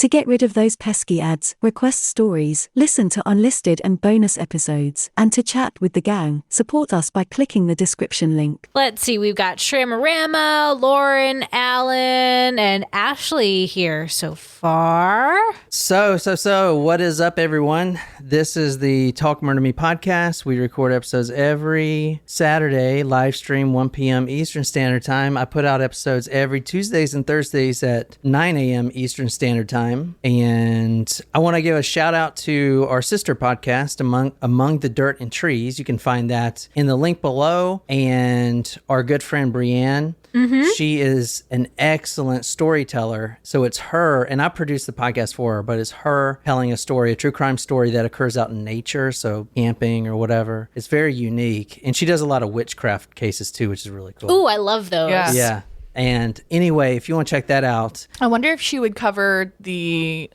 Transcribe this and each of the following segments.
To get rid of those pesky ads, request stories, listen to unlisted and bonus episodes, and to chat with the gang, support us by clicking the description link. Let's see, we've got Shramarama, Lauren, Alan, and Ashley here so far. So, what is up, everyone? This is the Talk Murder Me podcast. We record episodes every Saturday, live stream 1 p.m. Eastern Standard Time. I put out episodes every Tuesdays and Thursdays at 9 a.m. Eastern Standard Time. And I want to give a shout out to our sister podcast, Among the Dirt and Trees. You can find that in the link below. And our good friend Brienne. Mm-hmm. She is an excellent storyteller. So it's her, and I produce the podcast for her, but it's her telling a story, a true crime story that occurs out in nature, so camping or whatever. It's very unique. And she does a lot of witchcraft cases too, which is really cool. Ooh, I love those. Yeah. And anyway, if you want to check that out. I wonder if she would cover the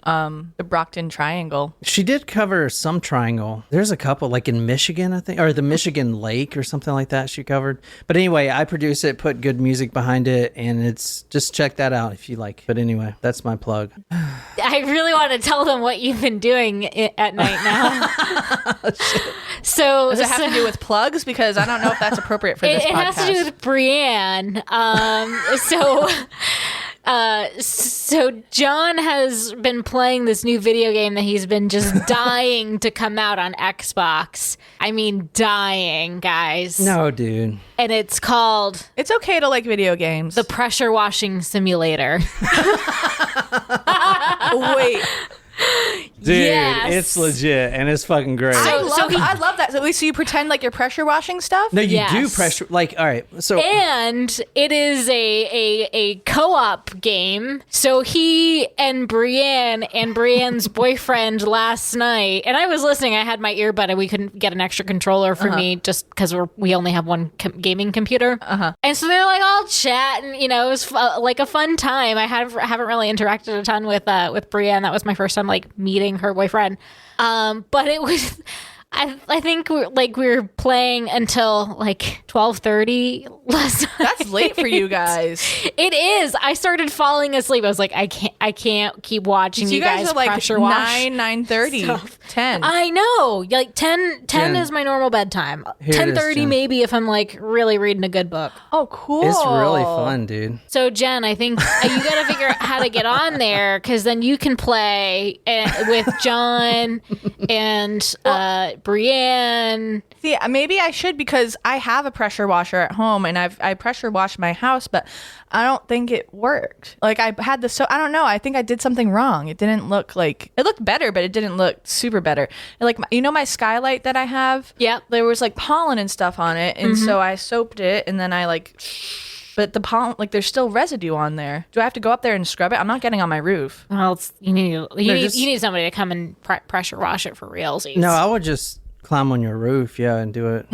Brockton Triangle. She did cover some triangle. There's a couple, like in Michigan, I think, or the Michigan Lake or something like that she covered. But anyway, I produce it, put good music behind it, and it's just check that out if you like. But anyway, that's my plug. I really want to tell them what you've been doing at night now. So does it have to do with plugs? Because I don't know if that's appropriate for this podcast. It has to do with Brienne. So John has been playing this new video game that he's been just dying to come out on Xbox. I mean, dying, guys. No, dude. And it's called... It's okay to like video games. The Pressure Washing Simulator. Wait. Dude, yes. It's legit and it's fucking great. I love that. So you pretend like you're pressure washing stuff? No, you do pressure. Like, all right. So, and it is a co-op game. So he and Brienne's boyfriend last night, and I was listening. I had my earbud, and we couldn't get an extra controller for me just because we only have one gaming computer. And so they're like all chat, and it was like a fun time. I haven't really interacted a ton with Brienne. That was my first time like meeting her boyfriend, but it was I think we were playing until like 12:30 last night. That's late for you guys. It is. I started falling asleep. I was like, I can't keep watching you guys are like pressure wash 9:30, 10. I know. Like 10 is my normal bedtime. 10:30 maybe if I'm like really reading a good book. Oh, cool. It's really fun, dude. So Jen, I think you got to figure out how to get on there, because then you can play with John and Brienne. See, maybe I should, because I have a pressure washer at home, and I pressure washed my house, but I don't think it worked. Like I had I don't know. I think I did something wrong. It didn't look like, it looked better, but it didn't look super better. Like, my skylight that I have? Yep. There was like pollen and stuff on it. And so I soaped it, and then I but the pollen, like there's still residue on there. Do I have to go up there and scrub it? I'm not getting on my roof. Well, you need somebody to come and pressure wash it for realsies. No, I would just climb on your roof, and do it.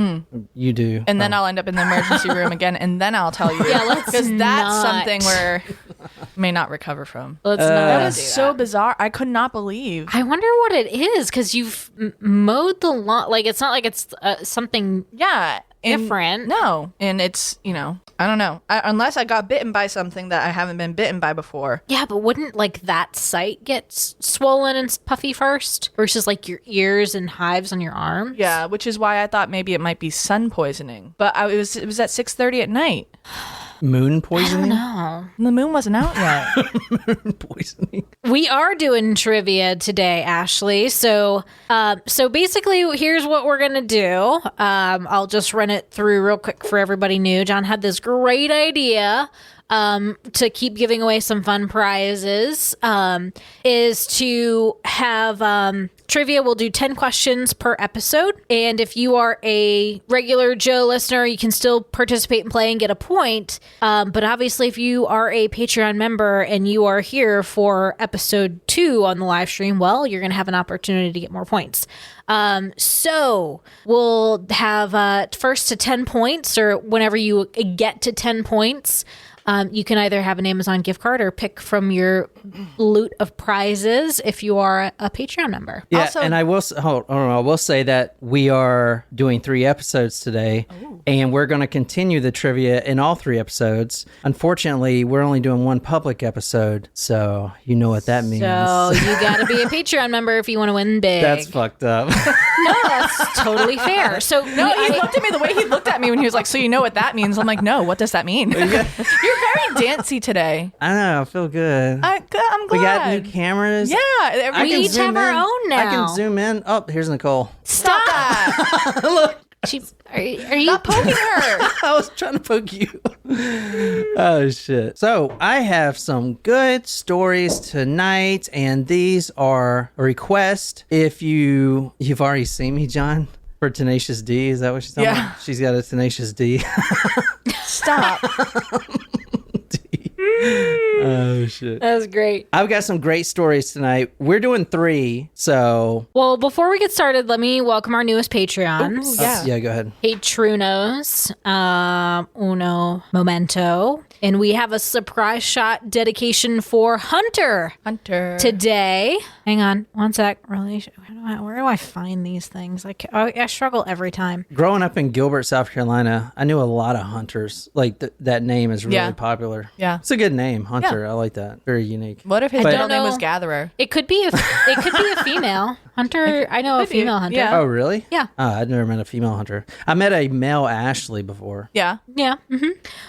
You do. And then I'll end up in the emergency room again, and then I'll tell you. Because that's something where I may not recover from. Let's not that was so bizarre. I could not believe. I wonder what it is, because you've mowed the lawn. Like, it's not like it's something different. No. And it's, I don't know. Unless I got bitten by something that I haven't been bitten by before. Yeah, but wouldn't like that site get swollen and puffy first versus like your ears and hives on your arms? Yeah, which is why I thought maybe it might be sun poisoning. But it was at 6:30 at night. Moon poisoning? I don't know. The moon wasn't out yet. Moon poisoning. We are doing trivia today, Ashley. So basically, here's what we're gonna do. I'll just run it through real quick for everybody new. John had this great idea to keep giving away some fun prizes, is to have trivia. We'll do 10 questions per episode. And if you are a regular Joe listener, you can still participate and play and get a point. But obviously, if you are a Patreon member and you are here for episode 2 on the live stream, well, you're going to have an opportunity to get more points. So we'll have first to 10 points, or whenever you get to 10 points, You can either have an Amazon gift card or pick from your loot of prizes if you are a Patreon member. Yeah, Also- and I will I will say that we are doing 3 episodes today, and we're going to continue the trivia in all 3 episodes. Unfortunately, we're only doing 1 public episode, so you know what that means. So you got to be a Patreon member if you want to win big. That's fucked up. No, that's totally fair. So No, he looked at me the way he looked at me when he was like, so you know what that means? I'm like, no, what does that mean? You're very dancey today. I know, I feel good. I'm glad. We got new cameras. Yeah. I We can each zoom have our in. own I now. can zoom in. Oh, here's Nicole. Stop. that. Look, Are you Stop poking her. I was trying to poke you. Oh, shit. So I have some good stories tonight, and these are a request. If you've already seen me, John, for Tenacious D. Is that what she's talking Yeah. about? She's got a Tenacious D. Stop. Oh, shit. That was great. I've got some great stories tonight. We're doing 3, so... Well, before we get started, let me welcome our newest Patreons. Yeah, go ahead. Patrunos, Uno Momento. And we have a surprise shot dedication for Hunter today. Hang on one sec. Where do I find these things? I struggle every time. Growing up in Gilbert, South Carolina, I knew a lot of hunters. Like, that name is really Yeah. popular. Yeah. It's a good name, Hunter. I like that. Very unique. What if his I middle don't name was know. Gatherer? It could be a female Hunter. I know a could be. female Hunter. Yeah. Oh, really? Yeah. Oh, I'd never met a female hunter. I met a male Ashley before. Yeah. Yeah.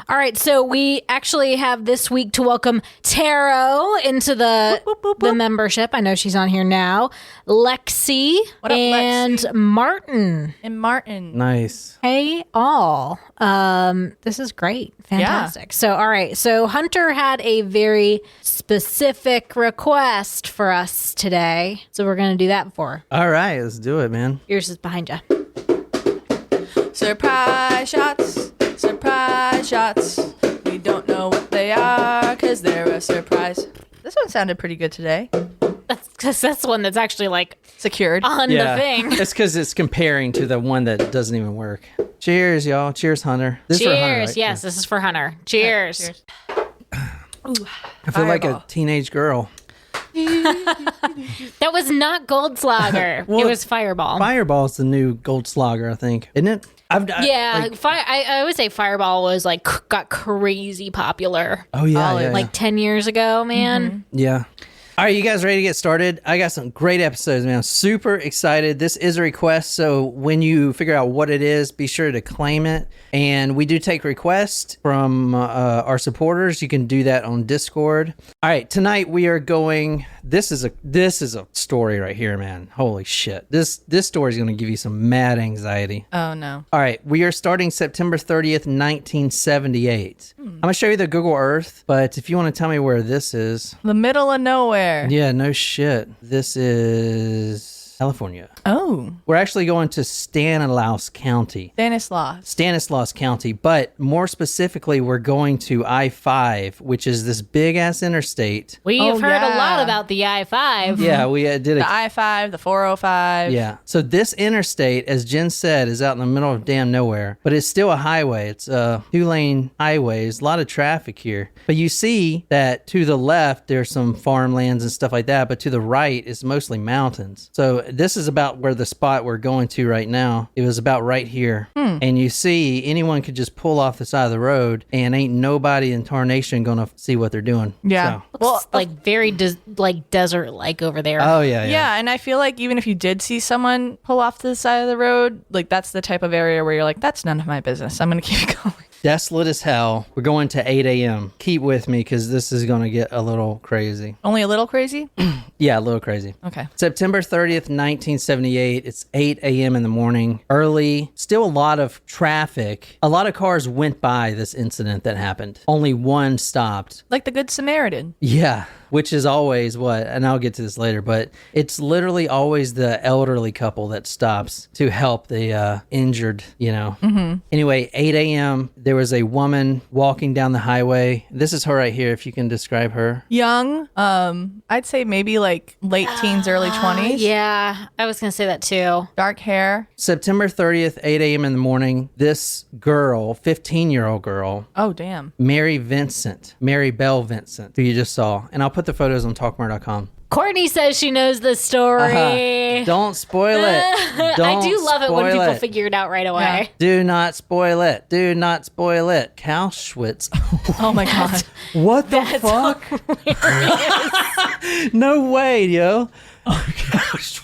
All right. So we actually have this week to welcome Taro into the membership. I know she's on here now. Lexi What up, and Lexi? Martin. And Martin. Nice. Hey all. This is great. Fantastic. So all right. So Hunter had a very specific request for us today. So we're gonna do that for her. All right, let's do it, man. Yours is behind you. Surprise shots. Surprise shots. We don't know what they are because they're a surprise. This one sounded pretty good today. That's the one that's actually like Secured. on the thing. It's because it's comparing to the one that doesn't even work. Cheers, y'all. Cheers, Hunter. This is for Hunter, Cheers. right? Yes, this is for Hunter. Cheers. Cheers. I feel like a Fireball. teenage girl. That was not Goldslager. Well, it was Fireball. Fireball's the new Goldslager, I think. Isn't it? Yeah, I would say Fireball was like got crazy popular Oh, yeah. like 10 years ago, man. Yeah. All right, you guys ready to get started? I got some great episodes, man. I'm super excited. This is a request, so when you figure out what it is, be sure to claim it. And we do take requests from our supporters. You can do that on Discord. All right, tonight we are going. This is a story right here, man. Holy shit! This story is going to give you some mad anxiety. Oh, no. All right, we are starting September 30th, 1978. I'm going to show you the Google Earth, but if you want to tell me where this is. The middle of nowhere. Yeah, no shit. This is California. Oh. We're actually going to Stanislaus County. Stanislaus County, but more specifically, we're going to I-5, which is this big-ass interstate. We've Oh, heard a yeah. lot about the I-5. Yeah, we did The a... I-5, the 405. Yeah. So this interstate, as Jen said, is out in the middle of damn nowhere, but it's still a highway. It's a 2-lane highway. There's a lot of traffic here. But you see that to the left, there's some farmlands and stuff like that, but to the right, it's mostly mountains. So this is about where the spot we're going to right now. It was about right here. And you see, anyone could just pull off the side of the road, and ain't nobody in tarnation gonna see what they're doing. Yeah. So- Well, like very like desert-like over there. Oh, yeah. Yeah, and I feel like even if you did see someone pull off to the side of the road, like that's the type of area where you're like, that's none of my business. I'm going to keep going. Desolate as hell. We're going to 8 a.m. Keep with me because this is going to get a little crazy. Only a little crazy? Yeah, a little crazy. Okay. September 30th, 1978. It's 8 a.m. in the morning. Early. Still a lot of traffic. A lot of cars went by this incident that happened. Only one stopped. Like the Good Samaritan. Yeah. which is always what, and I'll get to this later, but it's literally always the elderly couple that stops to help the injured, you know. Anyway, 8 a.m., there was a woman walking down the highway. This is her right here, if you can describe her. Young, I'd say maybe like late teens, early 20s. Yeah, I was going to say that too. Dark hair. September 30th, 8 a.m. in the morning, this girl, 15-year-old girl, Oh, damn. Mary Bell Vincent, who you just saw, and I'll put the photos on talkmore.com. Courtney says she knows the story. Don't spoil it. I do love it when people it. figure it out right away. Yeah. Do not spoil it. Do not spoil it. Calschwitz. Oh, my God. What the fuck? No way, yo.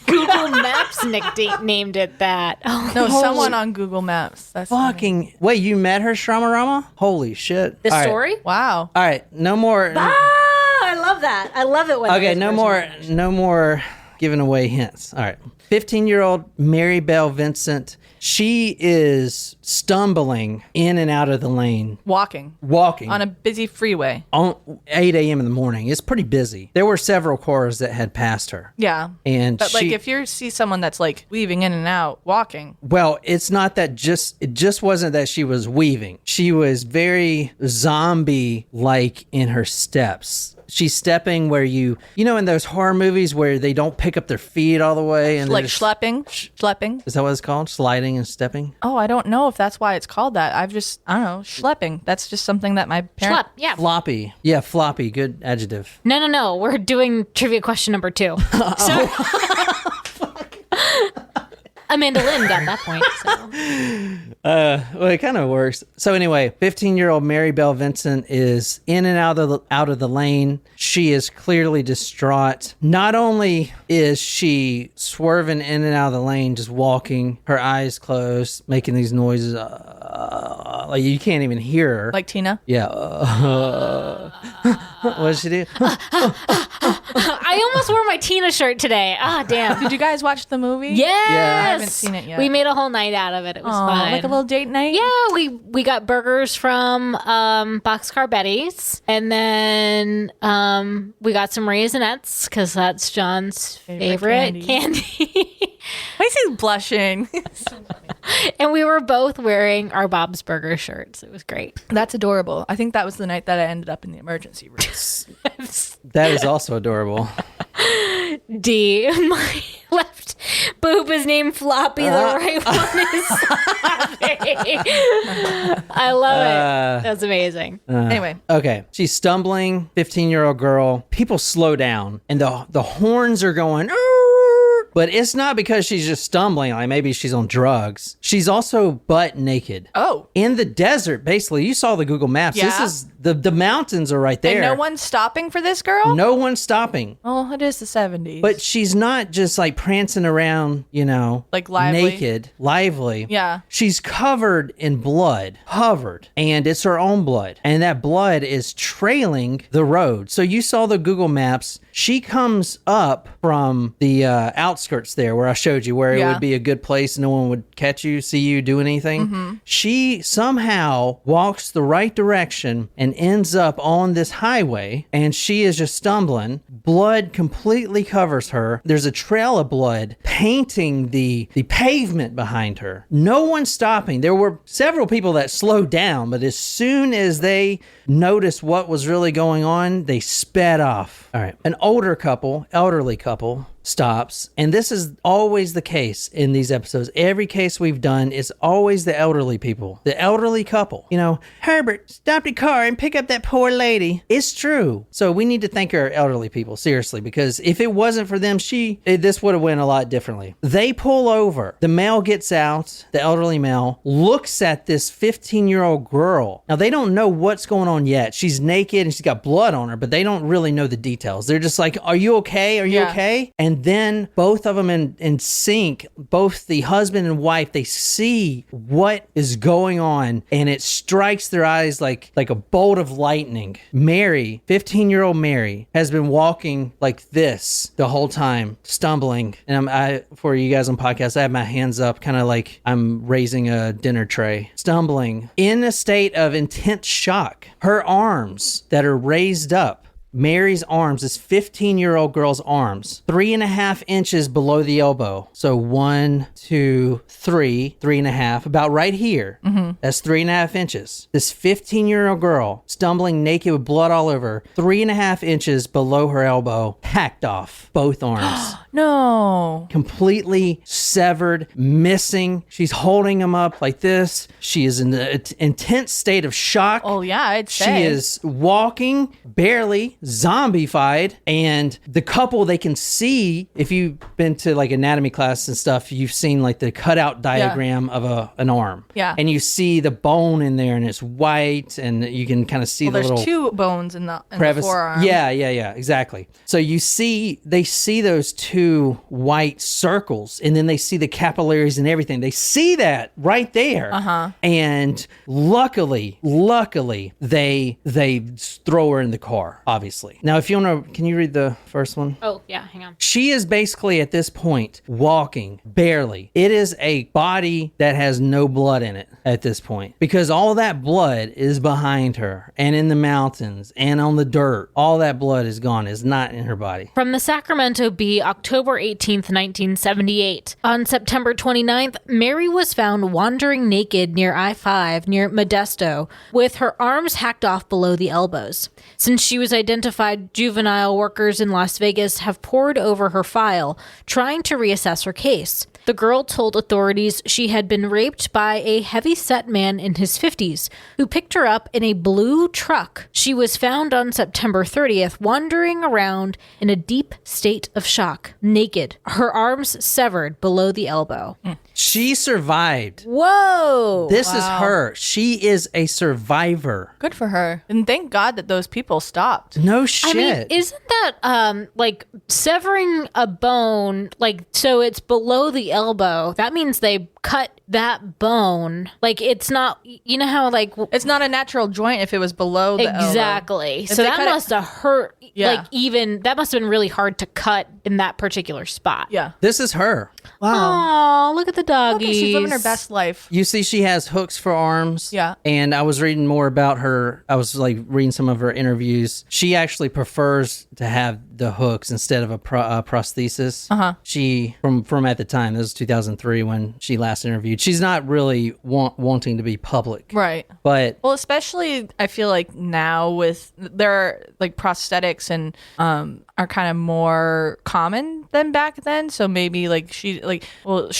Google Maps named it that. Oh, No, someone on Google Maps. That's funny. Fucking. Wait, you met her, Shramarama? Holy shit. the All right. story? Wow. All right. No more. I love that. I love it when Okay, those no girls more. No more giving away hints. All right. 15-year-old Mary Bell Vincent. She is stumbling in and out of the lane, Walking walking on a busy freeway. on 8 a.m. in the morning. It's pretty busy. There were several cars that had passed her. Yeah. And But like she, if you see someone that's like weaving in and out, walking. well, it's not that it just wasn't that she was weaving. She was very zombie-like in her steps. She's stepping where you know, in those horror movies where they don't pick up their feet all the way. And Like they're just- schlepping. Schlepping. Is that what it's called? Sliding and stepping? Oh, I don't know if that's why it's called that. I don't know. Schlepping. That's just something that my parents. Schlep, yeah. Floppy. Yeah, floppy. Good adjective. No. We're doing trivia question number 2. So, Amanda Lynn got that point. So. Well, it kind of works. So anyway, 15-year-old Mary Bell Vincent is in and out of the lane. She is clearly distraught. Not only is she swerving in and out of the lane, just walking, her eyes closed, making these noises, like you can't even hear her. Like Tina. Yeah. What did she do? I almost wore my Tina shirt today. Ah, damn. Did you guys watch the movie? Yes. Yeah. I haven't seen it yet. We made a whole night out of it. It was Aw, fun. like a little date night? Yeah, we got burgers from Boxcar Betty's, and then we got some Raisinets because that's John's favorite candy. Why is he blushing? And we were both wearing our Bob's Burger shirts. It was great. That's adorable. I think that was the night that I ended up in the emergency room. That is also adorable. D, my left boob is named Floppy. The right one is Sloppy. I love it. That's amazing. Anyway. Okay. She's stumbling, 15-year-old girl. People slow down and the horns are going, but it's not because she's just stumbling, like maybe she's on drugs. She's also butt naked. Oh. In the desert, basically. You saw the Google Maps. Yeah. This is the mountains are right there. And no one's stopping for this girl? No one's stopping. Oh, it is the 70s. But she's not just like prancing around, you know, Like lively? naked, lively. Yeah. She's covered in blood, and it's her own blood. And that blood is trailing the road. So you saw the Google Maps. She comes up from the outskirts there where I showed you where it Yeah. would be a good place. No one would catch you, see you, do anything. She somehow walks the right direction and ends up on this highway, and she is just stumbling. Blood completely covers her. There's a trail of blood painting the pavement behind her. No one's stopping. There were several people that slowed down, but as soon as they noticed what was really going on, they sped off. All right. An elderly couple stops, and this is always the case in these episodes. Every case we've done is always the elderly people, the elderly couple. You know, Herbert, stop your car and pick up that poor lady. It's true. So we need to thank our elderly people, seriously, because if it wasn't for them, this would have went a lot differently. They pull over. The male gets out, the elderly male, looks at this 15-year-old girl. Now, they don't know what's going on yet. She's naked and she's got blood on her, but they don't really know the details. They're just like, are you okay? Are you okay? And then both of them in sync, both the husband and wife, they see what is going on, and it strikes their eyes like a bolt of lightning. Mary, 15-year-old Mary, has been walking like this the whole time, stumbling. And for you guys on podcast, I have my hands up, kind of like I'm raising a dinner tray, stumbling in a state of intense shock. Her arms that are raised up Mary's arms, this 15-year-old girl's arms, 3.5 inches below the elbow. So 1, 2, 3, 3.5, about right here. That's 3.5 inches. This 15-year-old girl, stumbling naked with blood all over, 3.5 inches below her elbow, hacked off both arms. No. Completely severed, missing. She's holding them up like this. She is in an intense state of shock. Oh, yeah, I'd say. She is walking, barely, zombified. And the couple, they can see, if you've been to like anatomy class and stuff, you've seen like the cutout diagram of an arm. Yeah. And you see the bone in there and it's white and you can kind of see the there's little two bones in the crevice. forearm. Yeah, exactly. So they see those two white circles and then they see the capillaries and everything. They see that right there. And luckily, they throw her in the car, obviously. Now, if you want to, can you read the first one? Oh, yeah, hang on. She is basically at this point walking barely. It is a body that has no blood in it at this point because all that blood is behind her and in the mountains and on the dirt. All that blood is gone, is not in her body. From the Sacramento Bee, October 18th, 1978. On September 29th, Mary was found wandering naked near I-5 near Modesto with her arms hacked off below the elbows. Since she was identified, juvenile workers in Las Vegas have pored over her file, trying to reassess her case. The girl told authorities she had been raped by a heavy-set man in his 50s who picked her up in a blue truck. She was found on September 30th wandering around in a deep state of shock, naked, her arms severed below the elbow. She survived. Whoa! This is her. She is a survivor. Good for her. And thank God that those people stopped. No shit. I mean, isn't that like severing a bone, like, so it's below the elbow? That means they cut that bone. Like, it's not, you know how like It's not a natural joint if it was below the elbow. exactly. So they that cut it- must have hurt. Yeah. Like, even that must have been really hard to cut in that particular spot. Yeah. This is her. Oh, look at the doggies. Okay, she's living her best life. You see, she has hooks for arms. Yeah. And I was reading more about her. I was like reading some of her interviews. She actually prefers to have the hooks instead of a prosthesis. She, from at the time, this was 2003 when she last interviewed. She's not really wanting to be public. Right. But Well, especially I feel like now with there like prosthetics and are kind of more common than back then. So maybe like she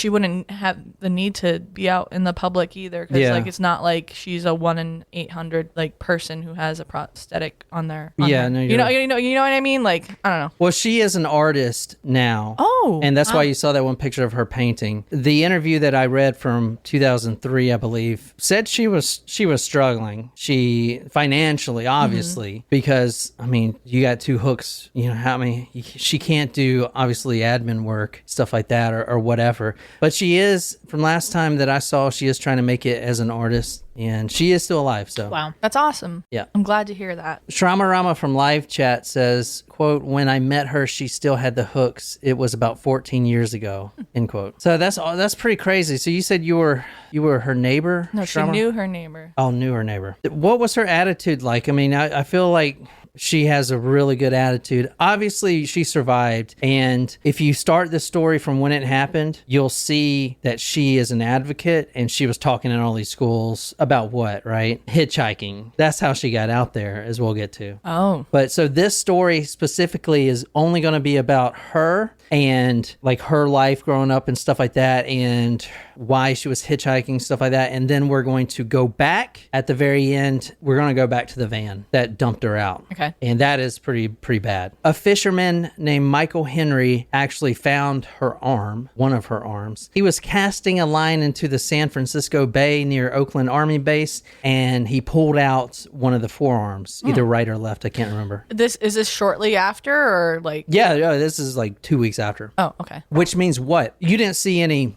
wouldn't have the need to be out in the public either because Yeah. like it's not like she's a 1 in 800 like person who has a prosthetic on their Yeah, her. no, you you're know right. you know what I mean, like I don't know. well, she is an artist now. Oh, And that's why you saw that one picture of her painting. The interview that I read from 2003, I believe, said she was struggling. She financially, obviously, because I mean, you got two hooks. You know how many? She can't do obviously admin work, stuff like that, or whatever. But she is, from last time that I saw, she is trying to make it as an artist, and she is still alive. So Wow. that's awesome. Yeah. I'm glad to hear that. Shrama Rama from live chat says, quote, when I met her, she still had the hooks. It was about 14 years ago, end quote. So that's pretty crazy. So you said you were her neighbor? No, she Shrama? knew her neighbor. Oh, knew her neighbor. What was her attitude like? I mean, I feel like she has a really good attitude. Obviously, she survived. And if you start the story from when it happened, you'll see that she is an advocate and she was talking in all these schools about what, right? Hitchhiking. That's how she got out there, as we'll get to. Oh. But so this story specifically is only going to be about her and like her life growing up and stuff like that and why she was hitchhiking, stuff like that. And then we're going to go back at the very end. We're going to go back to the van that dumped her out. Okay. And that is pretty bad. A fisherman named Michael Henry actually found her arm, one of her arms. He was casting a line into the San Francisco Bay near Oakland Army Base, and he pulled out one of the forearms, either right or left. I can't remember. Is this shortly after or like? Yeah, this is like 2 weeks after. Oh, okay. Which means what? You didn't see any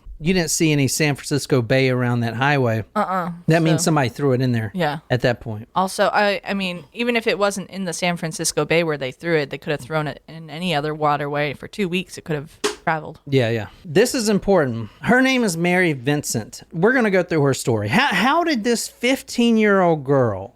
San Francisco Bay around that highway. That means somebody threw it in there. Yeah. At that point. Also, I mean, even if it wasn't in the San Francisco Bay where they threw it, they could have thrown it in any other waterway for 2 weeks. It could have traveled. Yeah. This is important. Her name is Mary Vincent. We're going to go through her story. How did this 15-year-old girl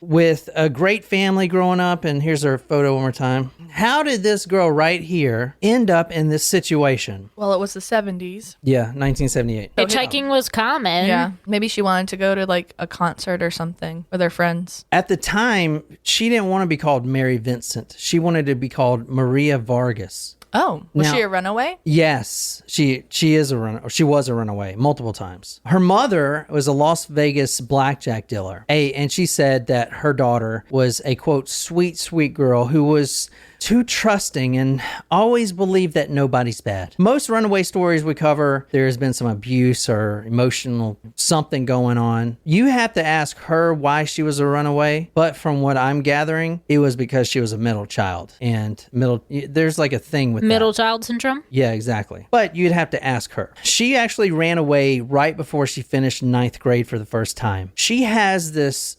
with a great family growing up, and here's her photo one more time. How did this girl right here end up in this situation? Well, it was the 70s. Yeah, 1978. Hitchhiking was common. Yeah. Maybe she wanted to go to like a concert or something with her friends. At the time, she didn't want to be called Mary Vincent. She wanted to be called Maria Vargas. Oh, was Now- she a runaway? Yes, she is a runaway. She was a runaway multiple times. Her mother was a Las Vegas blackjack dealer. And she said that her daughter was a, quote, sweet girl who was too trusting and always believed that nobody's bad. Most runaway stories we cover, there has been some abuse or emotional something going on. You have to ask her why she was a runaway, but from what I'm gathering, it was because she was a middle child. And there's like a thing with Middle that. child syndrome? Yeah, exactly. But you'd have to ask her. She actually ran away right before she finished 9th grade for the first time. She has this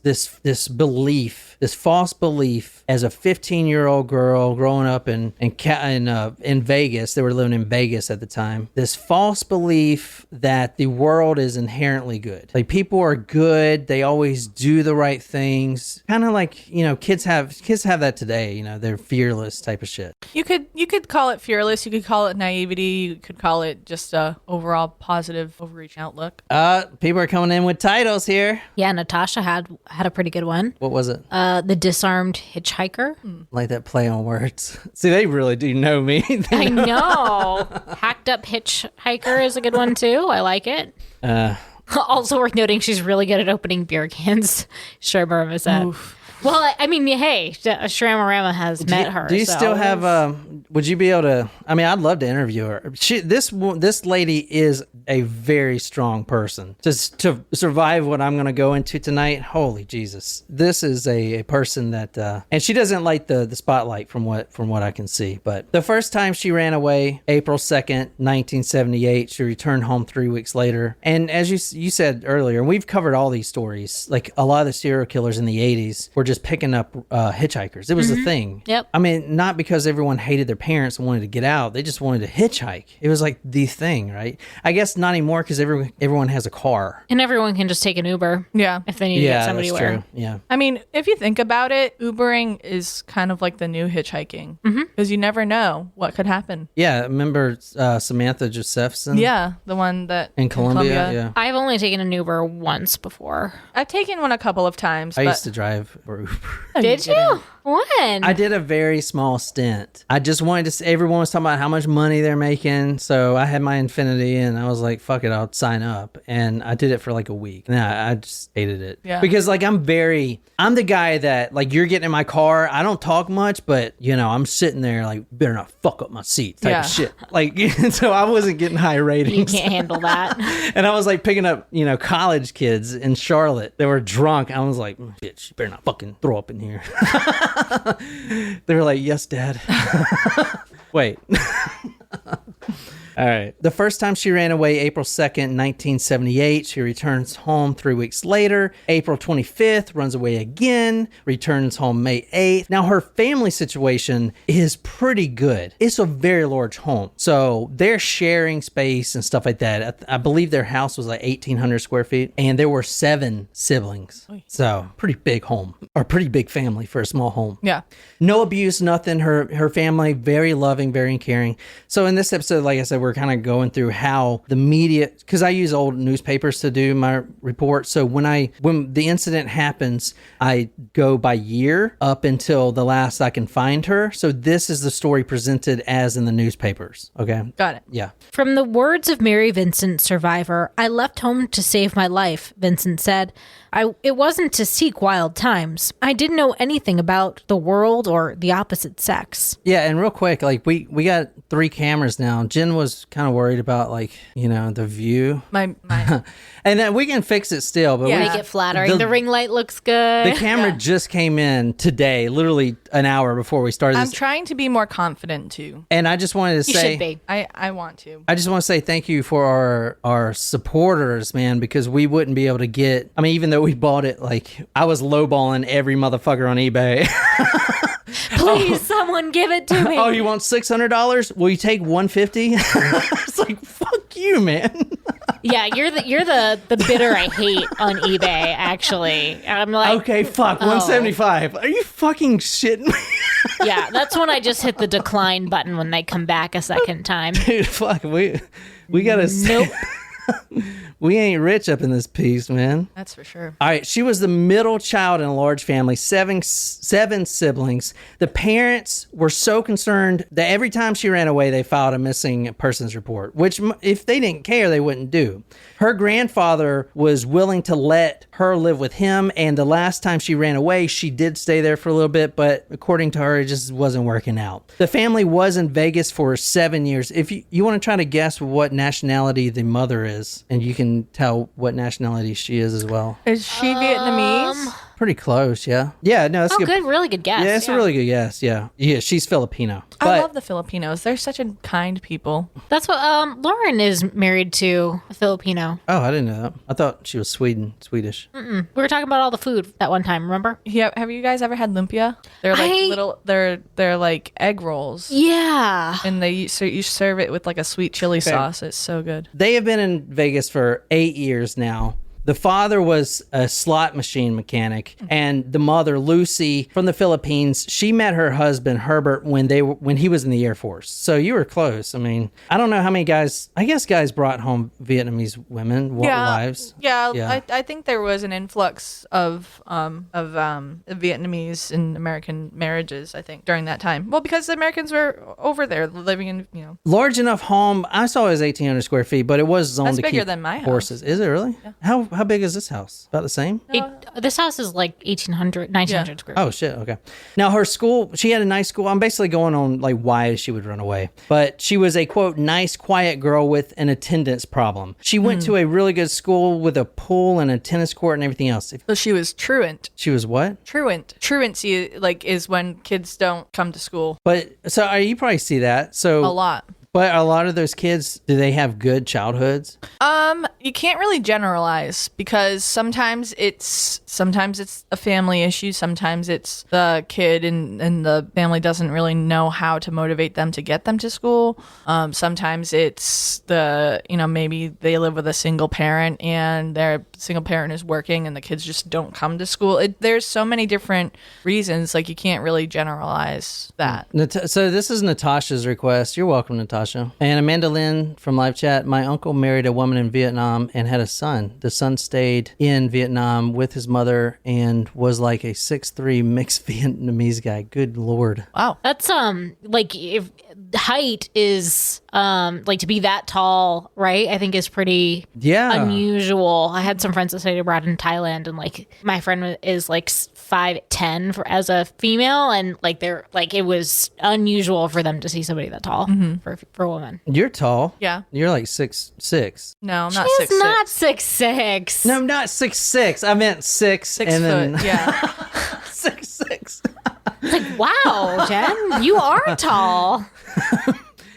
belief, this false belief as a 15-year-old girl growing up in Vegas. They were living in Vegas at the time. This false belief that the world is inherently good. Like, people are good. They always do the right things. Kind of like, kids have that today. They're fearless type of shit. You could call it fearless. You could call it naivety. You could call it just a overall positive, overreaching outlook. People are coming in with titles here. Yeah, Natasha had a pretty good one. What was it? The disarmed hitchhiker. Like that play on words. See, they really do know me. I know. Hacked up hitchhiker is a good one too. I like it. Also worth noting, she's really good at opening beer cans. Shramorama said. Oof. Well, I mean, hey, Shramorama has met her. Do you so. still have? Would you be able to? I mean, I'd love to interview her. This lady is a very strong person. Just to survive what I'm going to go into tonight. Holy Jesus, this is a person that, and she doesn't like the spotlight from what I can see. But the first time she ran away, April 2nd, 1978. She returned home 3 weeks later. And as you said earlier, we've covered all these stories. Like, a lot of the serial killers in the 80s were just picking up hitchhikers. It was a thing. Yep. I mean, not because everyone hated their parents and wanted to get out. They just wanted to hitchhike. It was like the thing, right? I guess not anymore because everyone has a car. And everyone can just take an Uber. Yeah. If they need to get somebody that's where. true. Yeah. I mean, if you think about it, Ubering is kind of like the new hitchhiking because you never know what could happen. Yeah. Remember Samantha Josephson? Yeah, the one that In Colombia. Yeah. I've only taken an Uber once before. I've taken one a couple of times. I but used to drive for Uber. Did you? When? I did a very small stint. I just wanted to. Everyone was talking about how much money they're making, so I had my Infinity, and I was like, "Fuck it, I'll sign up." And I did it for like a week. And I just hated it. Yeah. Because like I'm the guy that, like, you're getting in my car. I don't talk much, but I'm sitting there like, better not fuck up my seat type of shit. Like, so I wasn't getting high ratings. You can't handle that. And I was like picking up, college kids in Charlotte. They were drunk. I was like, bitch, you better not fucking throw up in here. They were like, yes, Dad. Wait. All right. The first time she ran away, April 2nd, 1978. She returns home 3 weeks later. April 25th, runs away again, returns home May 8th. Now, her family situation is pretty good. It's a very large home. So they're sharing space and stuff like that. I believe their house was like 1,800 square feet, and there were 7 siblings. So pretty big home, or pretty big family for a small home. Yeah. No abuse, nothing. Her family, very loving, very caring. So in this episode, like I said, we're kind of going through how the media, because I use old newspapers to do my report. So when the incident happens, I go by year up until the last I can find her. So this is the story presented as in the newspapers. Okay. Got it. Yeah. From the words of Mary Vincent, survivor, I left home to save my life, Vincent said. It wasn't to seek wild times. I didn't know anything about the world or the opposite sex. Yeah, and real quick, like we got 3 cameras now. Jen was kind of worried about the view. My And then we can fix it still, but Yeah. Make it flattering. The ring light looks good. the camera just came in today, literally an hour before we started I'm this. trying to be more confident too. And I just wanted to You say, should be. I want to. I just want to say thank you for our supporters, man, because we wouldn't be able to get, even though we bought it, like, I was lowballing every motherfucker on eBay. Please, someone give it to me. Oh, you want $600? Will you take $150? It's like, fuck you, man. Yeah, you're the bidder I hate on eBay, actually. I'm like, Okay, fuck, $175. Are you fucking shitting me? yeah, that's when I just hit the decline button when they come back a second time. Dude, fuck, we gotta Nope. We ain't rich up in this piece, man. That's for sure. All right, she was the middle child in a large family, seven siblings. The parents were so concerned that every time she ran away, they filed a missing persons report, which if they didn't care, they wouldn't do. Her grandfather was willing to let her live with him, and the last time she ran away, she did stay there for a little bit, but according to her, it just wasn't working out. The family was in Vegas for 7 years. If you want to try to guess what nationality the mother is, and you can tell what nationality she is as well. Is she Vietnamese? Pretty close, yeah. Yeah, no, that's Good, really good guess. Yeah, it's a really good guess, yeah. Yeah, she's Filipino. I But love the Filipinos. They're such a kind people. That's what Lauren is married to a Filipino. oh, I didn't know that. I thought she was Swedish. We were talking about all the food that one time, remember? Yeah, have you guys ever had lumpia? They're like little. They're like egg rolls, Yeah. and you serve it with like a sweet chili sauce. It's so good. They have been in Vegas for 8 years now. The father was a slot machine mechanic, and the mother, Lucy, from the Philippines, she met her husband, Herbert, when he was in the Air Force. So you were close. I mean, I don't know how many guys, I guess guys brought home Vietnamese women, wives. Yeah. I think there was an influx of Vietnamese in American marriages, I think, during that time. Well, because the Americans were over there living in, Large enough home. I saw it was 1,800 square feet, but it was zoned That's to bigger keep than my house. horses. Is it really? Yeah. How big is this house? About the same? This house is like 1900 square feet. Oh shit, okay. Now her school, she had a nice school. I'm basically going on like why she would run away. But she was a quote nice quiet girl with an attendance problem. She went to a really good school with a pool and a tennis court and everything else. So she was truant. She was what? Truancy is when kids don't come to school. But so you probably see that. So A lot. But a lot of those kids, do they have good childhoods? You can't really generalize because sometimes it's a family issue. Sometimes it's the kid and the family doesn't really know how to motivate them to get them to school. Sometimes it's maybe they live with a single parent and their single parent is working and the kids just don't come to school. There's so many different reasons. Like you can't really generalize that. So this is Natasha's request. You're welcome, Natasha. And Amanda Lynn from Live Chat. My uncle married a woman in Vietnam and had a son. The son stayed in Vietnam with his mother and was like a 6'3" mixed Vietnamese guy. Good Lord. Wow. That's like if height is like to be that tall, right? I think is pretty unusual. I had some friends that studied abroad in Thailand, and like my friend is like 5'10" as a female, and like they're like it was unusual for them to see somebody that tall for a woman. You're tall. Yeah. You're like 6'6". No, I'm not She's 6'6". not 6'6". No, I'm not 6'6". I meant 6 6 and foot. then Yeah. 6'6". Like, wow, Jen, you are tall.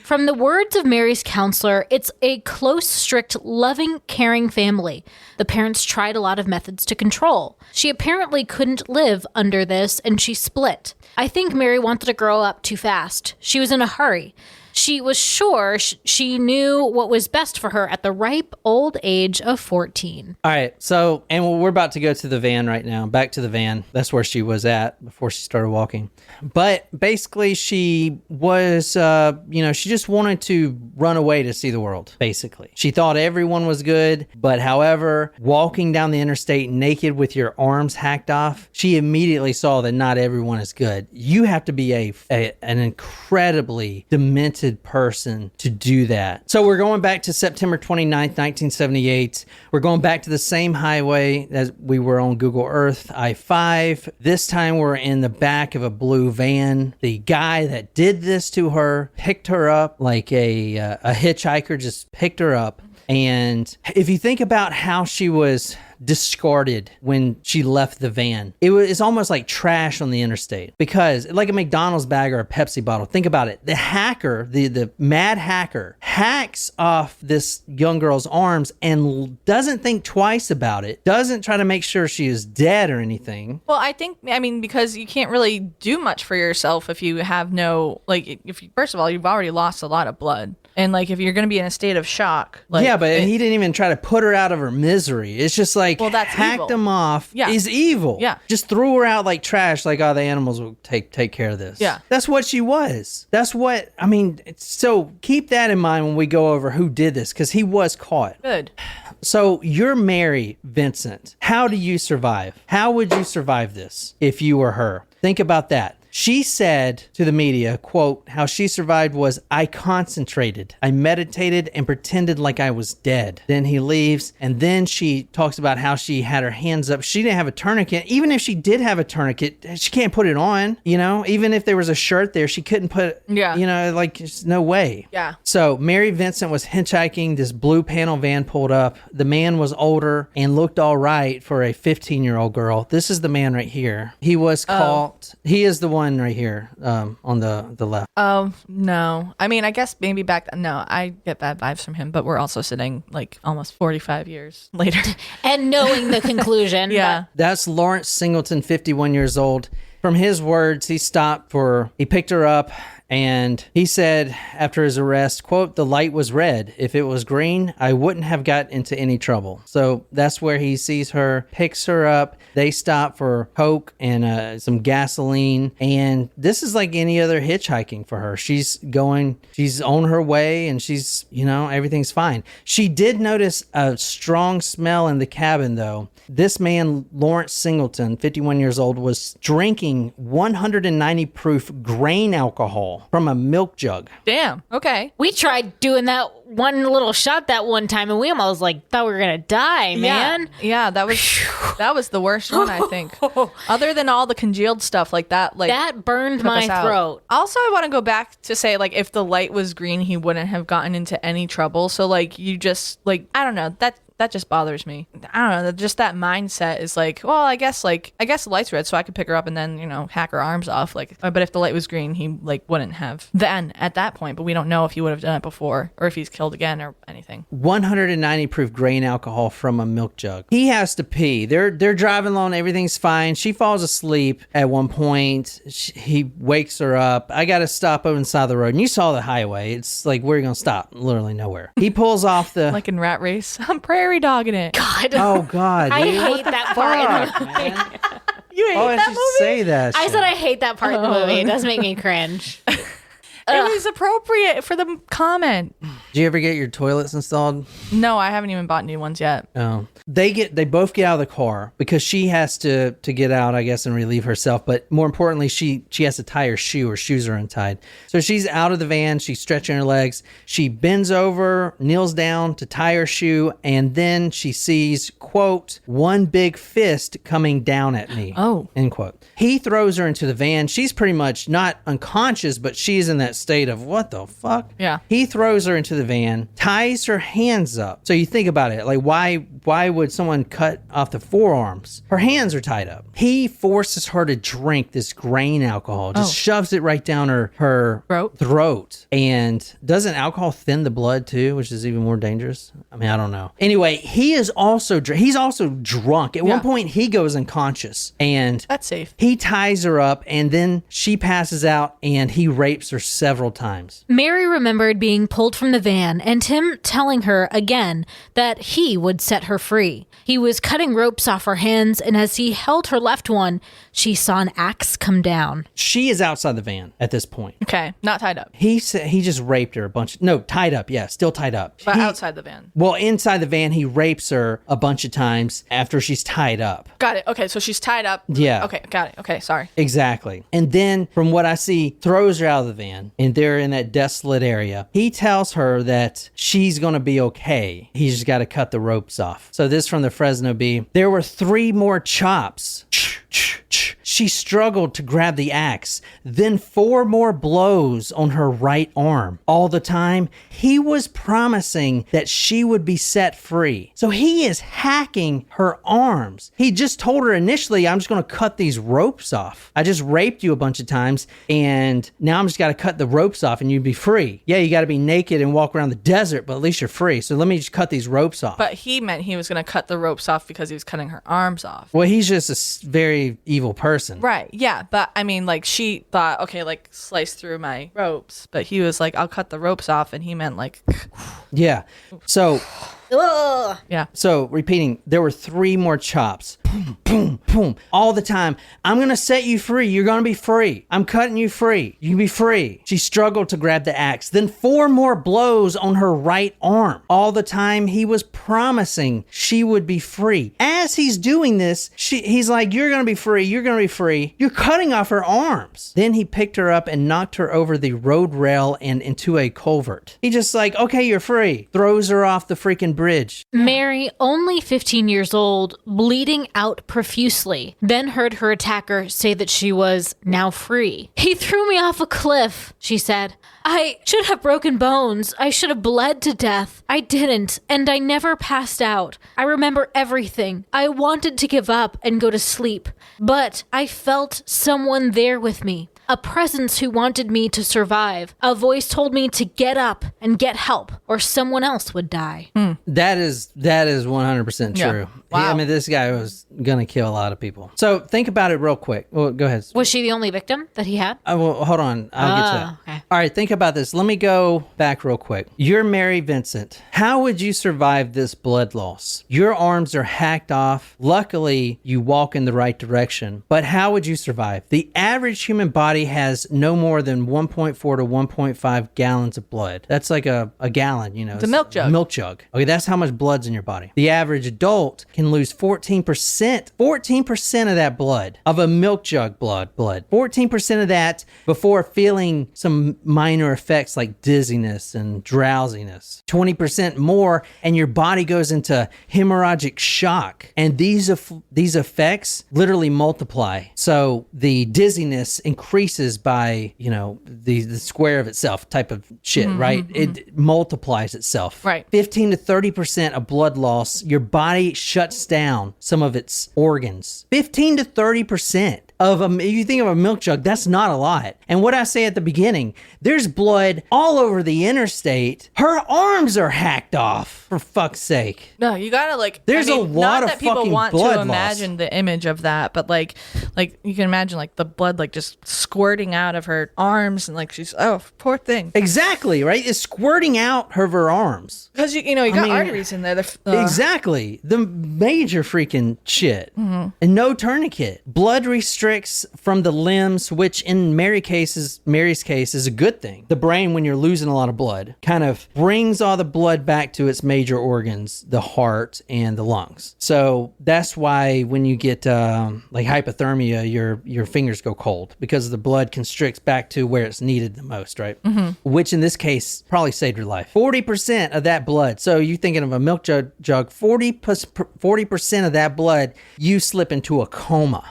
From the words of Mary's counselor, it's a close, strict, loving, caring family. The parents tried a lot of methods to control. She apparently couldn't live under this, and she split. I think Mary wanted to grow up too fast. She was in a hurry. She was sure she knew what was best for her at the ripe old age of 14. All right. So, and we're about to go to the van right now. Back to the van. That's where she was at before she started walking. But basically, she was, she just wanted to run away to see the world, basically. She thought everyone was good. But however, walking down the interstate naked with your arms hacked off, she immediately saw that not everyone is good. You have to be an incredibly demented person to do that. So we're going back to September 29th, 1978. We're going back to the same highway as we were on Google Earth, I-5. This time we're in the back of a blue van. The guy that did this to her picked her up like a hitchhiker, just picked her up. And if you think about how she was discarded when she left the van, it's almost like trash on the interstate, because like a McDonald's bag or a Pepsi bottle. Think about it. The hacker, the mad hacker, hacks off this young girl's arms and doesn't think twice about it, doesn't try to make sure she is dead or anything. Well, I mean, because you can't really do much for yourself if you have no, like, first of all, you've already lost a lot of blood. And, like, if you're going to be in a state of shock. Like, yeah, but he didn't even try to put her out of her misery. It's just like, well, that's hacked evil. Him off is evil. Yeah. Just threw her out like trash, like, oh, the animals will take care of this. Yeah. That's what she was. That's what, I mean, so keep that in mind when we go over who did this, because he was caught. Good. So you're Mary, Vincent. How do you survive? How would you survive this if you were her? Think about that. She said to the media, quote, how she survived was, I concentrated, I meditated and pretended like I was dead. Then he leaves, and then she talks about how she had her hands up. She didn't have a tourniquet. Even if she did have a tourniquet, she can't put it on, you know? Even if there was a shirt there, she couldn't put, you know, like, there's no way. Yeah. So Mary Vincent was hitchhiking. This blue panel van pulled up. The man was older and looked all right for a 15-year-old girl. This is the man right here. He was caught. He is the one right here on the left. Oh, no. I mean, I guess maybe back then. No, I get bad vibes from him, but we're also sitting like almost 45 years later. And knowing the conclusion. Yeah. That's Lawrence Singleton, 51 years old. From his words, he picked her up, and he said after his arrest, quote, the light was red. If it was green, I wouldn't have got into any trouble. So that's where he sees her, picks her up. They stop for Coke and some gasoline. And this is like any other hitchhiking for her. She's on her way, and she's, you know, everything's fine. She did notice a strong smell in the cabin, though. This man, Lawrence Singleton, 51 years old, was drinking 190 proof grain alcohol from a milk jug. Damn. Okay. We tried doing that one little shot that one time, and we almost thought we were gonna die, man. Yeah, that was the worst one, I think. Other than all the congealed stuff like that, that burned my throat. Also, I want to go back to say, like, if the light was green, he wouldn't have gotten into any trouble. So, like, you just, like, I don't know, that just bothers me. I don't know. Just that mindset is like, well, I guess the light's red, so I could pick her up and then, you know, hack her arms off. Like, but if the light was green, he like wouldn't have then at that point. But we don't know if he would have done it before or if he's killed again or anything. 190 proof grain alcohol from a milk jug. He has to pee. They're driving along. Everything's fine. She falls asleep at one point. He wakes her up. I got to stop over inside the road. And you saw the highway. It's like, where are you going to stop? Literally nowhere. He pulls off the... like in Rat Race. I'm prairie dogging it. God. Oh, God. I hate that part in the movie. You hate that movie? Say that I shit. said I hate that part in the movie. It does make me cringe. It was appropriate for the comment. Did you ever get your toilets installed? No, I haven't even bought new ones yet. Oh. They both get out of the car because she has to get out, I guess, and relieve herself. But more importantly, she has to tie her shoe. Her shoes are untied. So she's out of the van. She's stretching her legs. She bends over, kneels down to tie her shoe. And then she sees, quote, one big fist coming down at me. Oh. End quote. He throws her into the van. She's pretty much not unconscious, but she's in that state of what the fuck? Yeah. He throws her into the van, ties her hands up. So you think about it, like why would someone cut off the forearms? Her hands are tied up. He forces her to drink this grain alcohol, just shoves it right down her throat. And doesn't alcohol thin the blood too, which is even more dangerous? I mean, I don't know. Anyway, he's also drunk. At one point, he goes unconscious, and that's safe. He ties her up, and then she passes out, and he rapes her several times. Mary remembered being pulled from the van and him telling her again that he would set her free. He was cutting ropes off her hands, and as he held her left one, she saw an axe come down. She is outside the van at this point. Okay, not tied up. He said he just raped her tied up. Yeah, still tied up. But outside the van. Well, inside the van, he rapes her a bunch of times after she's tied up. Got it. Okay, so she's tied up. Yeah. Okay, got it. Okay, sorry. Exactly. And then, from what I see, throws her out of the van, and they're in that desolate area. He tells her that she's going to be okay. He's just got to cut the ropes off. So this from the Fresno Bee. There were 3 more chops she struggled to grab the axe. Then 4 more blows on her right arm. All the time, he was promising that she would be set free. So he is hacking her arms. He just told her initially, I'm just going to cut these ropes off. I just raped you a bunch of times, and now I'm just got to cut the ropes off and you'd be free. Yeah, you got to be naked and walk around the desert, but at least you're free. So let me just cut these ropes off. But he meant he was going to cut the ropes off because he was cutting her arms off. Well, he's just a very evil person. Right. Yeah. But I mean, like, she thought, okay, like, slice through my ropes. But he was like, I'll cut the ropes off. And he meant like, Yeah. So, yeah. so repeating, there were 3 more chops. Boom, boom, boom. All the time. I'm going to set you free. You're going to be free. I'm cutting you free. You can be free. She struggled to grab the axe. Then 4 more blows on her right arm. All the time he was promising she would be free. As he's doing this, he's like, you're going to be free. You're going to be free. You're cutting off her arms. Then he picked her up and knocked her over the road rail and into a culvert. He just like, okay, you're free. Throws her off the freaking bridge. Mary, only 15 years old, bleeding out profusely, then heard her attacker say that she was now free. He threw me off a cliff, she said. I should have broken bones. I should have bled to death. I didn't, and I never passed out. I remember everything. I wanted to give up and go to sleep, but I felt someone there with me. A presence who wanted me to survive. A voice told me to get up and get help, or someone else would die. That is 100% Yeah. true. Wow. I mean, this guy was going to kill a lot of people. So think about it real quick. Well, go ahead. Was she the only victim that he had? Well, hold on. I'll get to that. Okay. All right, think about this. Let me go back real quick. You're Mary Vincent. How would you survive this blood loss? Your arms are hacked off. Luckily, you walk in the right direction. But how would you survive? The average human body has no more than 1.4 to 1.5 gallons of blood. That's like a gallon, you know. It's a milk jug. Milk jug. Okay, that's how much blood's in your body. The average adult can lose 14% of that blood, of a milk jug blood. 14% of that before feeling some minor effects like dizziness and drowsiness. 20% more, and your body goes into hemorrhagic shock. And these effects literally multiply. So the dizziness increases by, you know, the square of itself type of shit, right? It multiplies itself. Right. 15 to 30% of blood loss, your body shuts down some of its organs. 15 to 30% of you think of a milk jug, that's not a lot. And what I say at the beginning, there's blood all over the interstate. Her arms are hacked off, for fuck's sake. No, you gotta like. There's a lot not of that people fucking want blood to imagine the image of that, but like you can imagine like the blood like just squirting out of her arms and like she's poor thing. Exactly, right? It's squirting out of her arms. Because you got arteries in there. Exactly. The major freaking shit. And no tourniquet. Blood restricts from the limbs, which in Mary's case is a good thing. The brain, when you're losing a lot of blood, kind of brings all the blood back to its major organs, the heart and the lungs. So that's why when you get like hypothermia, your fingers go cold because the blood constricts back to where it's needed the most, right? Which in this case probably saved your life. 40% of that blood. So you're thinking of a milk jug, 40% of that blood, you slip into a coma.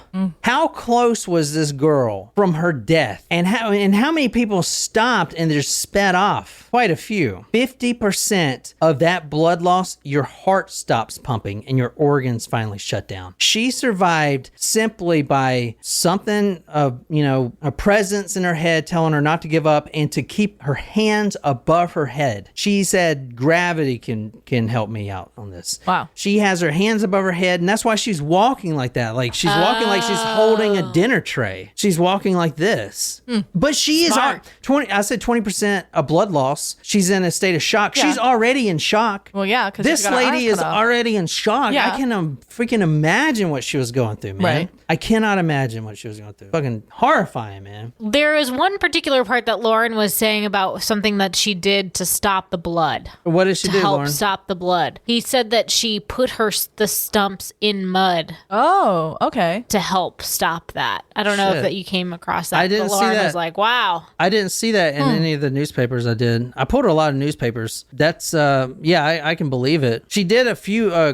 How close was this girl from her death? And how many people stopped and just sped off? Quite a few. 50% of that blood loss, your heart stops pumping and your organs finally shut down. She survived simply by something of, a presence in her head telling her not to give up and to keep her hands above her head. She said, gravity can help me out on this. Wow. She has her hands above her head, and that's why she's walking like that. Like she's walking like she's holding a dinner tray. She's walking like this. But she Smart. is I said 20% of blood loss. She's in a state of shock. Yeah. She's already in shock. Well, yeah, because this lady is already in shock. Yeah. I can freaking imagine what she was going through, man. Right. I cannot imagine what she was going through. Fucking horrifying, man. There is one particular part that Lauren was saying about something that she did to stop the blood. What did she To do, help Lauren? stop the blood. He said that she put the stumps in mud Oh, okay. to help stop that. I don't know Shit. if that you came across that. I didn't but see Lauren that. was like, wow. I didn't see that in any of the newspapers I did. I pulled a lot of newspapers. That's, I can believe it. She did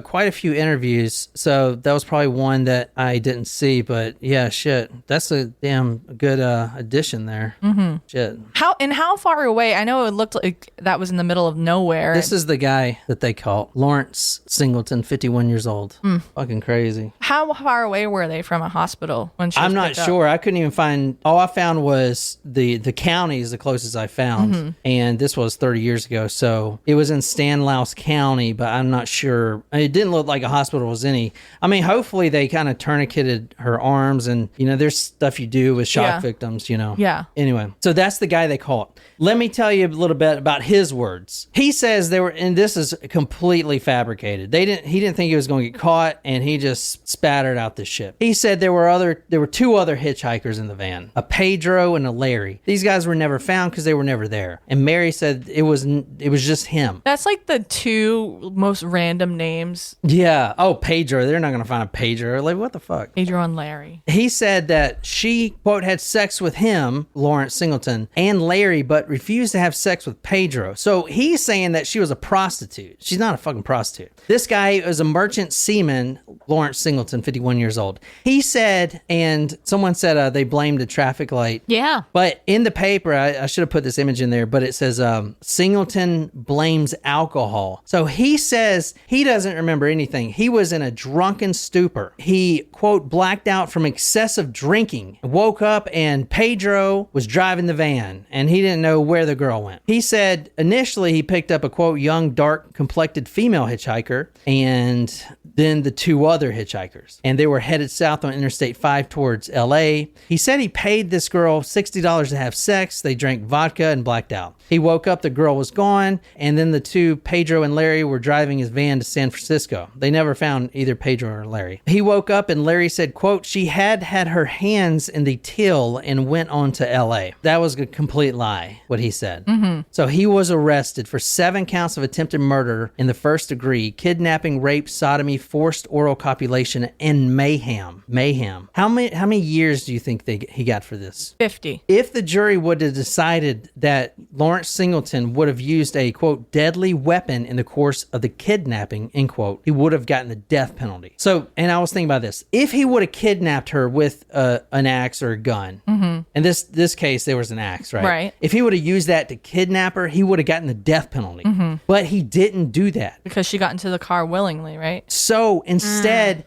quite a few interviews. So that was probably one that I didn't see, but yeah, shit. That's a damn good addition there. Mm-hmm. Shit. How far away? I know it looked like that was in the middle of nowhere. This is the guy that they caught. Lawrence Singleton, 51 years old. Fucking crazy. How far away were they from a hospital when she was I'm not picked up? sure. I couldn't even find. All I found was the county is the closest I found, and this was 30 years ago. So it was in Stanislaus County, but I'm not sure. It didn't look like a hospital was any. I mean, hopefully they kind of tourniqueted her arms, and there's stuff you do with shock victims. Yeah. Anyway, so that's the guy they caught. Let me tell you a little bit about his words. He says they were, and this is completely fabricated. He didn't think he was going to get caught, and he just spattered out this shit. He said there were two other hitchhikers in the van, a Pedro and a Larry. These guys were never found because they were never there. And Mary said it was just him. That's like the two most random names. Yeah. Oh, Pedro. They're not going to find a Pedro. Like, what the fuck? Pedro and Larry. He said that she, quote, had sex with him, Lawrence Singleton, and Larry, but refused to have sex with Pedro. So he's saying that she was a prostitute. She's not a fucking prostitute. This guy is a merchant seaman, Lawrence Singleton, 51 years old. He said, and someone said they blamed a traffic light. Yeah. But in the paper, I should have put this image in there, but it says Singleton blames alcohol. So he says he doesn't remember anything. He was in a drunken stupor. He, quote, blacked out from excessive drinking, woke up, and Pedro was driving the van, and he didn't know where the girl went. He said initially he picked up a, quote, young, dark-complected female hitchhiker, and then the two other hitchhikers, and they were headed south on Interstate 5 towards LA. He said he paid this girl $60 to have sex. They drank vodka and blacked out. He woke up, the girl was gone, and then the two, Pedro and Larry, were driving his van to San Francisco. They never found either Pedro or Larry. He woke up and Larry said, quote, she had her hands in the till and went on to LA. That was a complete lie, what he said. Mm-hmm. So he was arrested for 7 counts of attempted murder in the first degree, kidnapping, rape, sodomy, forced oral copulation, and mayhem. How many years do you think he got for this? 50. If the jury would have decided that Lawrence Singleton would have used a, quote, deadly weapon in the course of the kidnapping, end quote, he would have gotten the death penalty. So, and I was thinking about this. If he would have kidnapped her with an axe or a gun, in this case, there was an axe, right? Right. If he would have used that to kidnap her, he would have gotten the death penalty. But he didn't do that. Because she got into the car willingly, right? So instead,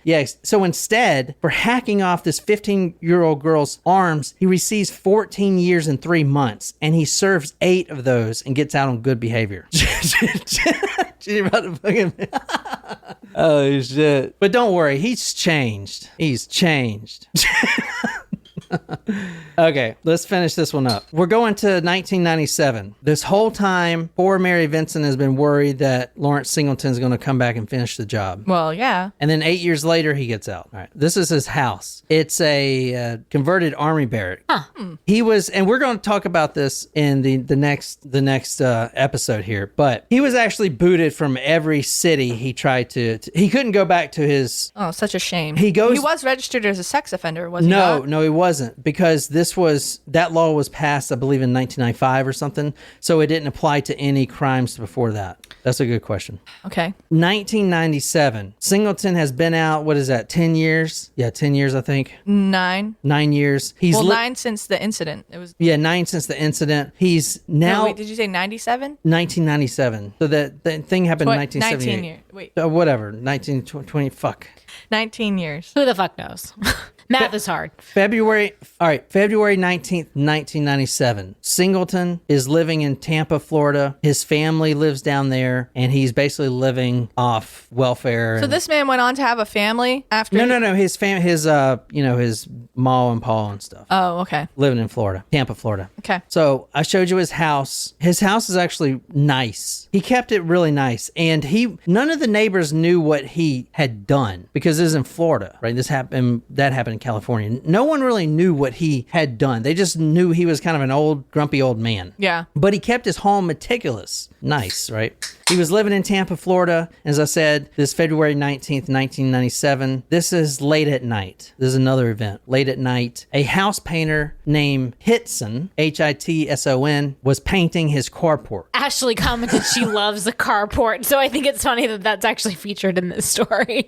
for hacking off this 15-year-old girl's arms, he receives 14 years and 3 months, and he serves 8 of those and gets out on good behavior. She's about to fucking... Oh, shit. But don't worry, he's changed. Okay, let's finish this one up. We're going to 1997. This whole time, poor Mary Vincent has been worried that Lawrence Singleton's going to come back and finish the job. Well, yeah. And then 8 years later, he gets out. All right, this is his house. It's a converted army barrack. He was, and we're going to talk about this in the next episode here. But he was actually booted from every city he tried to. He couldn't go back to his. Oh, such a shame. He was registered as a sex offender, was he not? No, he wasn't, because that law was passed, I believe, in 1995 or something. So it didn't apply to any crimes before that. That's a good question. Okay. 1997. Singleton has been out, what is that, 10 years? Yeah, 10 years, I think. 9. 9 years. 9 since the incident. It was. Yeah, 9 since the incident. He's now... No, wait, did you say 97? 1997. So the thing happened in 1978. 19 years. Wait. Whatever. 1920, fuck. 19 years. Who the fuck knows? Math is hard. February 19th, 1997. Singleton is living in Tampa, Florida. His family lives down there, and he's basically living off welfare. So this man went on to have a family after? No. His his ma and pa and stuff. Oh, okay. Living in Florida, Tampa, Florida. Okay. So I showed you his house. His house is actually nice. He kept it really nice, and none of the neighbors knew what he had done because this is in Florida, right? That happened in California. No one really knew what he had done. They just knew he was kind of an old, grumpy old man. Yeah. But he kept his home meticulous. Nice, right? He was living in Tampa, Florida. As I said, this February 19th, 1997. This is late at night. This is another event. Late at night, a house painter named Hitson, Hitson, was painting his carport. Ashley commented she loves the carport, so I think it's funny that that's actually featured in this story.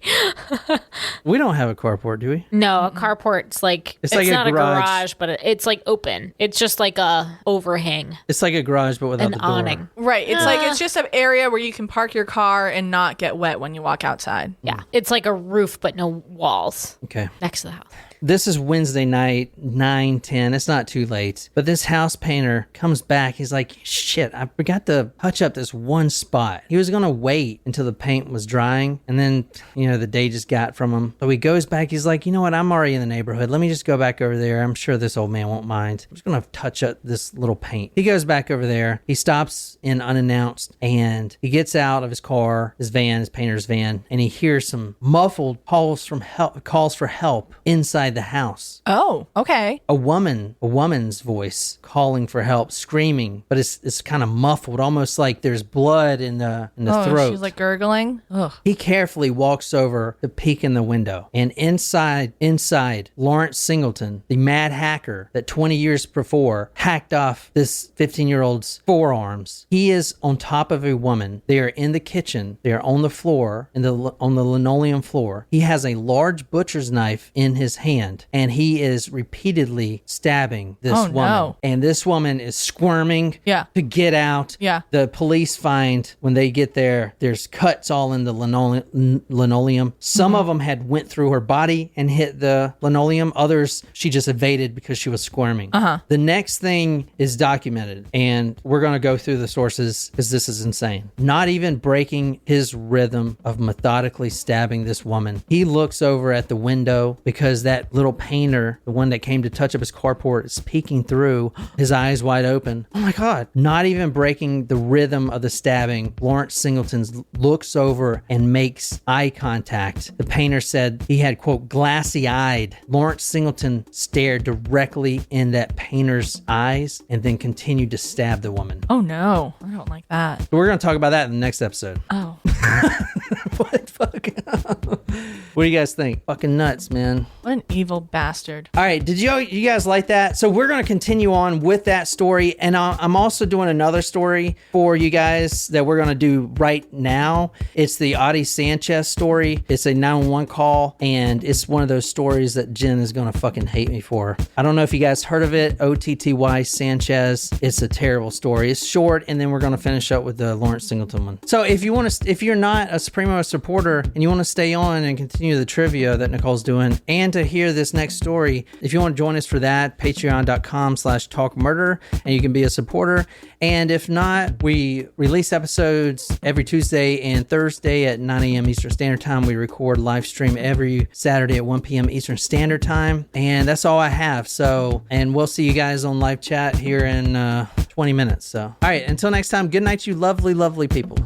We don't have a carport, do we? No, a carport's like it's like not a a garage. garage, but it's like open. It's just like a overhang, It's like a garage, but without an the door. awning. Right. It's like it's just an area where you can park your car and not get wet when you walk outside. Yeah, it's like a roof, but no walls Okay. next to the house. This is Wednesday night, 9:10. It's not too late. But this house painter comes back. He's like, shit, I forgot to touch up this one spot. He was going to wait until the paint was drying. And then, the day just got from him. So he goes back. He's like, you know what? I'm already in the neighborhood. Let me just go back over there. I'm sure this old man won't mind. I'm just going to touch up this little paint. He goes back over there. He stops in unannounced and he gets out of his car, his van, his painter's van, and he hears some muffled calls for help inside the house. Oh, okay. A woman's voice calling for help, screaming, but it's kind of muffled, almost like there's blood in the throat. She's like gurgling. Ugh. He carefully walks over to peek in the window, and inside, Lawrence Singleton, the mad hacker that 20 years before hacked off this 15-year-old's forearms. He is on top of a woman. They are in the kitchen. They are on the floor, on the linoleum floor. He has a large butcher's knife in his hand, and he is repeatedly stabbing this woman. No. And this woman is squirming to get out. Yeah. The police find, when they get there, there's cuts all in the linoleum. Some of them had went through her body and hit the linoleum. Others, she just evaded because she was squirming. The next thing is documented, and we're going to go through the sources because this is insane. Not even breaking his rhythm of methodically stabbing this woman. He looks over at the window because that little painter, the one that came to touch up his carport, is peeking through, his eyes wide open. Oh my God. Not even breaking the rhythm of the stabbing, Lawrence Singleton looks over and makes eye contact. The painter said he had, quote, glassy-eyed. Lawrence Singleton stared directly in that painter's eyes and then continued to stab the woman. Oh no, I don't like that. So we're going to talk about that in the next episode. Oh. What? Fuck. What do you guys think? Fucking nuts, man. What an evil bastard. All right, did you guys like that? So we're going to continue on with that story, and I'm also doing another story for you guys that we're going to do right now. It's the Audie Sanchez story. It's a 911 call, and it's one of those stories that Jen is going to fucking hate me for. I don't know if you guys heard of it, OTTY Sanchez. It's a terrible story. It's short, and then we're going to finish up with the Lawrence Singleton one. So if you're not a Supremo supporter and you want to stay on and continue the trivia that Nicole's doing, and to hear this next story, if you want to join us for that, patreon.com/talkmurder, and you can be a supporter. And if not, we release episodes every Tuesday and Thursday at 9 a.m. Eastern Standard Time. We record live stream every Saturday at 1 p.m. Eastern Standard Time. And that's all I have. And we'll see you guys on live chat here in 20 minutes. So, all right, until next time, good night, you lovely, lovely people.